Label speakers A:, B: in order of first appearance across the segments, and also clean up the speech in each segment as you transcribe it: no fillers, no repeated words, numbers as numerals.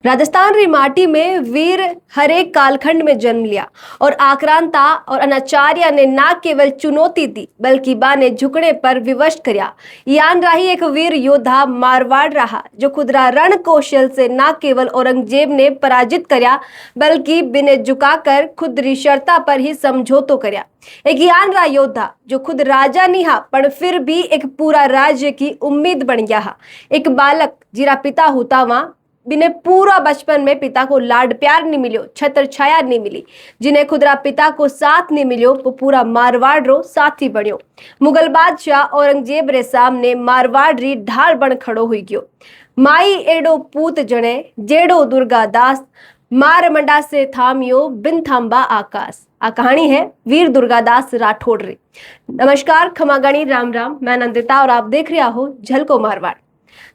A: राजस्थान री माटी में वीर हरेक कालखंड में जन्म लिया और आक्रांता और अनाचार्य ने न केवल चुनौती दी बल्कि बाने झुकने पर विवश करया। यान राही एक वीर योद्धा मारवाड़ रहा जो खुदरा रण कौशल से न केवल औरंगजेब ने पराजित करया बल्कि बिने झुकाकर खुद रिशरता पर ही समझौतो करया। एक यान रहा योद्धा जो खुद राजा नहीं हा पर फिर भी एक पूरा राज्य की उम्मीद बन गया हा। एक बालक जिरा पिता होता वहां बिने पूरा बचपन में पिता को लाड प्यार नहीं मिलो, छत्र छाया नहीं मिली, जिन्हें खुदरा पिता को साथ नहीं मिलो वो पूरा मारवाड़ रो साथी बन्यो। मुगल बादशाह औरंगजेब रे सामने मारवाड़ री ढाल बन खड़ो हुई गयो। माई एडो पूत जने जेडो दुर्गा दास मार मंडा से थामियो बिन थांबा आकाश। आ कहानी है वीर दुर्गादास राठौड़ री। नमस्कार, खमागणी, राम राम। मैं नंदिता और आप देख रहे हो झलको मारवाड़।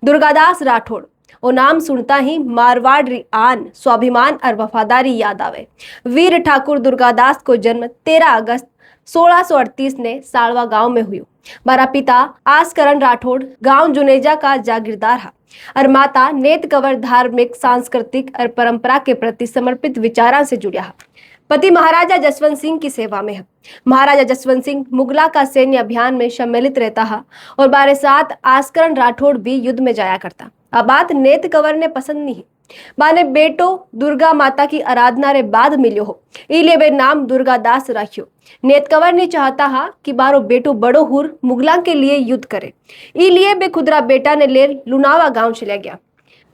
A: दुर्गादास राठौड़ वो नाम सुनता ही मारवाड़ री आन, स्वाभिमान और वफादारी याद आवे। वीर ठाकुर दुर्गादास को जन्म 13 अगस्त 1638 ने सालवा गांव में हुई। मारा पिता आसकरण राठौड़ गांव जुनेजा का जागीरदार है और माता नेत कंवर धार्मिक, सांस्कृतिक और परंपरा के प्रति समर्पित विचारों से जुड़ा है। पति महाराजा जसवंत सिंह की सेवा में है। महाराजा जसवंत सिंह मुगला का सैन्य अभियान में सम्मिलित रहता है और बारे साथ आसकरण राठौड़ भी युद्ध में जाया करता। अब बात नेत कंवर ने पसंद नहीं। बाने बेटो दुर्गा माता की आराधना रे बाद मिलो हो, इलिए वे नाम दुर्गादास रखियो। नेत कंवर ने चाहता हा कि बारो बेटो बड़ो हुर मुगला के लिए युद्ध करे, इलिए बे खुदरा बेटा ने ले लुनावा गांव चला गया।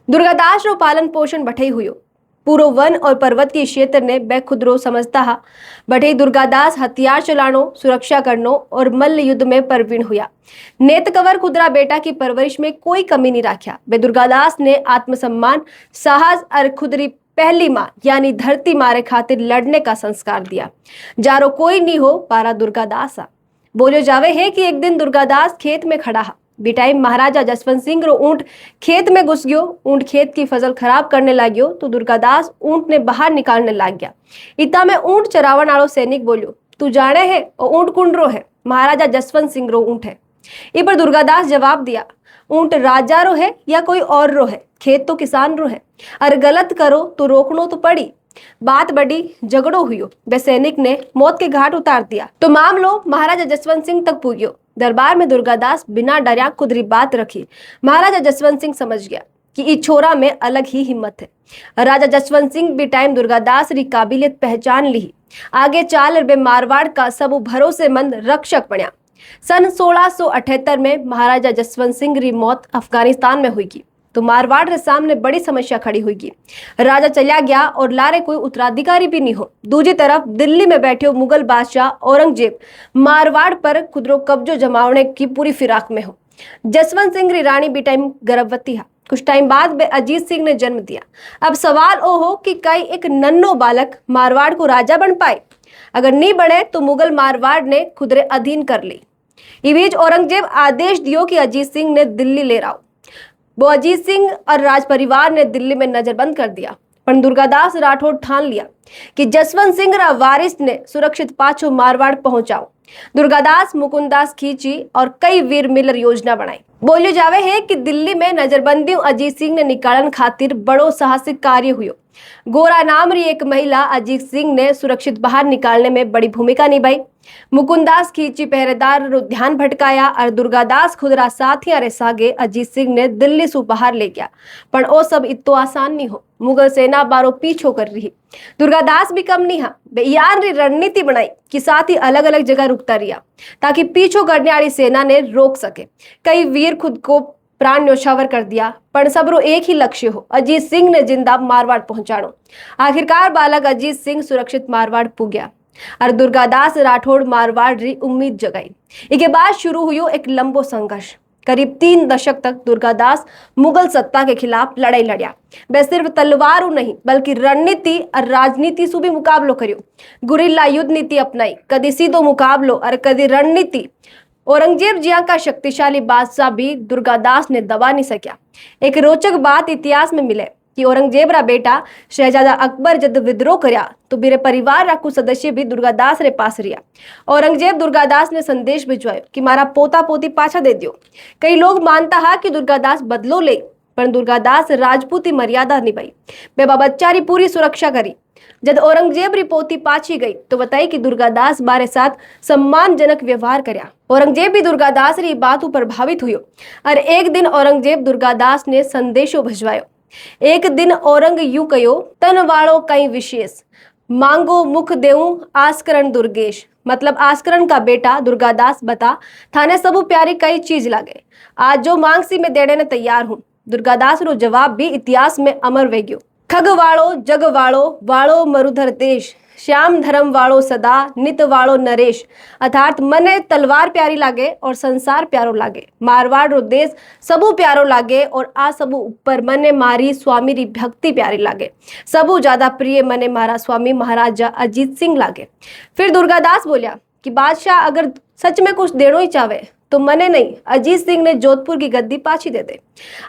A: दुर्गादास रो पालन पोषण बठई हुयो। पूरो वन और पर्वत के क्षेत्र ने बेखुदरो समझता हा। बठई दुर्गादास हथियार चलानो, सुरक्षा करनो और मल्ल युद्ध में परवीन हुआ। नेत कंवर खुदरा बेटा की परवरिश में कोई कमी नहीं रखा। बे दुर्गादास ने आत्मसम्मान, साहस और खुदरी पहली माँ यानी धरती मारे खातिर लड़ने का संस्कार दिया। जारो कोई नहीं हो पारा दुर्गादास आ। बोलो जावे है कि एक दिन दुर्गादास खेत में खड़ा हा। बिटाइम महाराजा जसवंत सिंह रो ऊंट खेत में घुस गयो। ऊंट खेत की फसल खराब करने लग्यो तो दुर्गादास ऊंट ने बाहर निकालने लग गया। इतना में ऊंट चरावन वालो सैनिक बोलियो, तू जाने है और ऊंट कुंडरो है, महाराजा जसवंत सिंह रो ऊंट है। इस पर दुर्गादास जवाब दिया, ऊंट राजा रो है या कोई और रो है, खेत तो किसान रो है, अरे गलत करो तो रोकनो तो पड़ी। बात बड़ी, झगड़ो हुई। वे सैनिक ने मौत के घाट उतार दिया तो मामलो महाराजा जसवंत सिंह तक पुगियो। दरबार में दुर्गादास बिना डरिया खुदरी बात रखी। महाराजा जसवंत सिंह समझ गया कि इस छोरा में अलग ही हिम्मत है। राजा जसवंत सिंह भी टाइम दुर्गादास री काबिलियत पहचान ली। आगे चाल बे मारवाड़ का सब भरोसेमंद रक्षक बन्या। सन 1678 में महाराजा जसवंत सिंह री मौत अफगानिस्तान में हुई तो मारवाड़ रे सामने बड़ी समस्या खड़ी हुई। राजा चला गया और लारे कोई उत्तराधिकारी भी नहीं हो। दूसरी तरफ दिल्ली में बैठे मुगल बादशाह औरंगजेब मारवाड़ पर खुदरो कब्जो जमावने की पूरी फिराक में हो। जसवंत सिंह री रानी भी टाइम गर्भवती है। कुछ टाइम बाद बे अजीत सिंह ने जन्म दिया। अब सवाल ओ हो कि कई एक नन्नो बालक मारवाड़ को राजा बन पाए। अगर नहीं बने तो मुगल मारवाड़ ने खुदरे अधीन कर ली। इस बीच औरंगजेब आदेश दियो कि अजीत सिंह ने दिल्ली ले आओ। वो अजीत सिंह और राज परिवार ने दिल्ली में नजरबंद कर दिया। पर दुर्गादास राठौड़ ठान लिया कि जसवंत सिंह रा वारिस ने सुरक्षित पाछो मारवाड़ पहुंचाओ। दुर्गादास, मुकुंदास खींची और कई वीर मिलर योजना बनाई। बोलियो जावे है कि दिल्ली में नजरबंदी अजीत सिंह ने निकालन खातिर बड़ो साहसिक कार्य हुयो। गोरा नाम री एक महिला अजीत सिंह ने सुरक्षित बाहर निकालने में बड़ी भूमिका निभाई। मुकुंदास खींची पहरेदार रो ध्यान भटकाया और दुर्गादास खुदरा साथिया रे सागे अजीत सिंह ने दिल्ली सु बाहर ले गया। पर ओ सब इतो आसान नहीं हो। मुगल सेना बारो पीछो कर रही। दुर्गादास भी कम नहीं हा। यान री रणनीति बनाई कि साथ ही अलग अलग जगह रुकता रिया ताकि पीछो करने वाली सेना ने रोक सके। कई वीर खुद को प्राण न्योछावर कर दिया पर सबरो एक ही लक्ष्य हो, अजीत सिंह ने जिंदा मारवाड़ पहुंचानो। आखिरकार बालक अजीत सिंह सुरक्षित मारवाड़ पुग्या और दुर्गादास राठौड़ मारवाड़ री उम्मीद जगाई। इसके बाद शुरू हुई एक लंबो संघर्ष। करीब 3 दशक तक दुर्गादास मुगल सत्ता के खिलाफ लड़ाई लड़िया। वे सिर्फ तलवारों नहीं बल्कि रणनीति और राजनीति से भी मुकाबलो करियो। गुरिल्ला युद्ध नीति अपनाई, कदी सीधो मुकाबलो और कदी रणनीति। औरंगजेब जिया का शक्तिशाली बादशाह भी दुर्गादास ने दबा नहीं सका। एक रोचक बात इतिहास में मिले कि औरंगजेब रा बेटा शहजादा अकबर जब विद्रोह करया तो मेरे परिवार रा कुछ सदस्य भी दुर्गादास रे पास रिया। औरंगजेब दुर्गादास ने संदेश भिजवायो कि मारा पोता पोती पाछा दे दियो। कई लोग मानता है कि दुर्गादास बदलो ले પણ દુર્ગાદાસ રાજપૂતી મર્યાદા નિભાઈ, બેબા બચ્ચાની પૂરી સુરક્ષા કરી। जब औरंगजेब री पोती पाछी गई तो बताई कि दुर्गादास बारे साथ सम्मानजनक व्यवहार कर्या। औरंगजेब भी दुर्गादास री बात पर प्रभावित हुयो और एक दिन औरंगजेब दुर्गादास ने संदेशो भिजवायो। एक दिन औरंग यूं कहो, तन वालो कई विशेष मांगो मुख देऊं आस्करण दुर्गेश। मतलब आस्करण का बेटा दुर्गादास बता, थाने सबू प्यारी कई चीज लागे, आज जो मांगसी में देने ने तैयार हूं। दुर्गादास रो जवाब भी इतिहास में अमर वे गयो। खग वालो जग वालो मरुधर देश, श्याम धर्म वालो सदा नित वालो नरेश। अर्थात मने तलवार प्यारी लागे और संसार प्यारो लागे, मारवाड़ रो देश सबू प्यारो लागे और आ सबू ऊपर मने मारी स्वामी री भक्ति प्यारी लागे। सबू ज्यादा प्रिय मने मारा स्वामी महाराजा अजीत सिंह लागे। फिर दुर्गादास बोलिया कि बादशाह अगर सच में कुछ देनो ही चाहे तो मने नहीं, अजीत सिंह ने जोधपुर की गद्दी पाछी दे दे।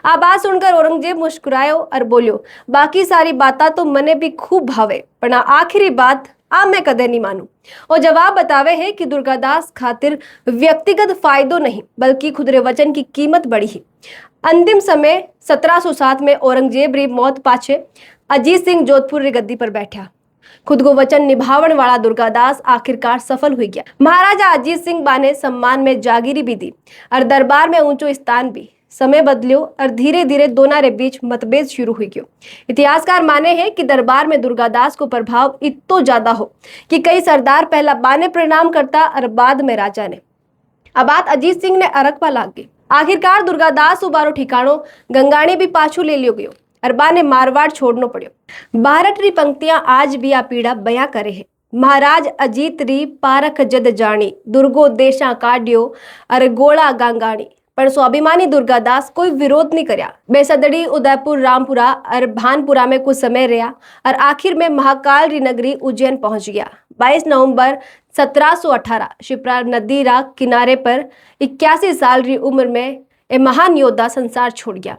A: आ बात सुनकर औरंगजेब मुस्कुरायो और बोलियो, बाकी सारी बाता तो मने भी खूब भावे, पर आखिरी बात आ मैं कदे नहीं मानू। और जवाब बतावे है कि दुर्गादास खातिर व्यक्तिगत फायदो नहीं बल्कि खुदरे वचन की कीमत बड़ी ही। अंतिम समय 1707 में औरंगजेब री मौत पाछे अजीत सिंह जोधपुर री गद्दी पर बैठा। खुद को वचन निभावन वाला दुर्गादास आखिरकार सफल हुई गया। महाराजा अजीत सिंह बाने सम्मान में जागीरी भी दी और दरबार में ऊंचो स्थान भी। समय बदलियो और धीरे धीरे दोनों रे बीच मतभेद शुरू हुई गयो। इतिहासकार माने हैं कि दरबार में दुर्गादास को प्रभाव इतो ज्यादा हो कि कई सरदार पहला बाने प्रणाम करता और बाद में राजा ने। अब बात अजीत सिंह ने अरकपा लाग गई। आखिरकार दुर्गादास उबारो ठिकाणो गंगाणी भी पाछू ले लियो गयो और बा ने मारवाड़ छोड़नो पड़ियो। बारट री पंक्तियां आज भी आ पीड़ा बयां करे है। महाराज अजीत री पारख जद जानी, दुर्गो देशा काढ़ियो और गोला गांगाणी। पर स्वाभिमानी दुर्गादास कोई विरोध नहीं करया। बेसदड़ी, उदयपुर, रामपुरा और भानपुरा में कुछ समय रहा और आखिर में महाकाल री नगरी उज्जैन पहुंच गया। 22 नवंबर 1718 शिप्रा नदी रा किनारे पर 81 साल री उम्र में ए महान योद्धा संसार छोड़ गया।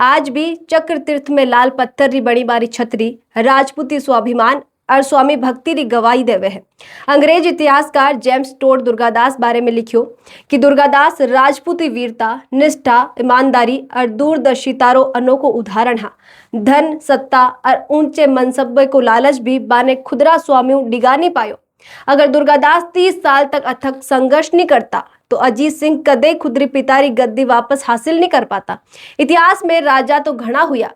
A: आज भी चक्र तीर्थ में लाल पत्थर री बड़ी बारी छतरी राजपूती स्वाभिमान और स्वामी भक्ति री गवाही देवे है। अंग्रेज इतिहासकार जेम्स टोड दुर्गादास बारे में लिखियो कि दुर्गादास राजपूती वीरता, निष्ठा, ईमानदारी और दूरदर्शिता रो अनोखो उदाहरण हा। धन, सत्ता और ऊंचे मनसबे को लालच भी बाने खुदरा स्वामी डिगा नहीं पायो। अगर दुर्गादास 30 साल तक अथक संघर्ष नहीं करता तो अजीत सिंह कदे खुदरी पिता री गद्दी वापस हासिल नहीं कर पाता। इतिहास में राजा तो घना हुआ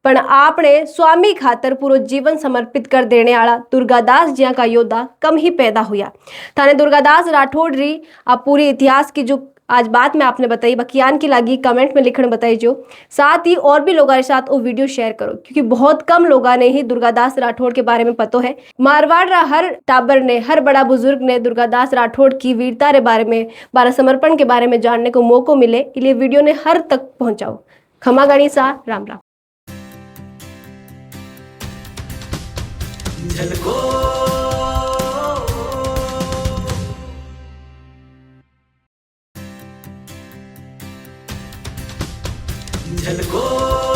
A: पर आपने स्वामी खातर पूरा जीवन समर्पित कर देने वाला दुर्गादास जिया का योद्धा कम ही पैदा हुआ। थाने दुर्गादास राठौड़ री आप पूरी इतिहास की जो आज बात मैं आपने बताई बकियान की लगी कमेंट में लिखने बताई जो, साथ ही और भी लोगों के साथ वो वीडियो शेयर करो क्योंकि बहुत कम लोगों ने ही दुर्गादास राठौड़ के बारे में पता है। मारवाड़ रा हर टाबर ने, हर बड़ा बुजुर्ग ने दुर्गादास राठौड़ की वीरता के बारे में, बारह समर्पण के बारे में जानने को मौका मिले, इसलिए वीडियो ने हर तक पहुंचाओ। खमा गणिसा, राम राम।
B: झलको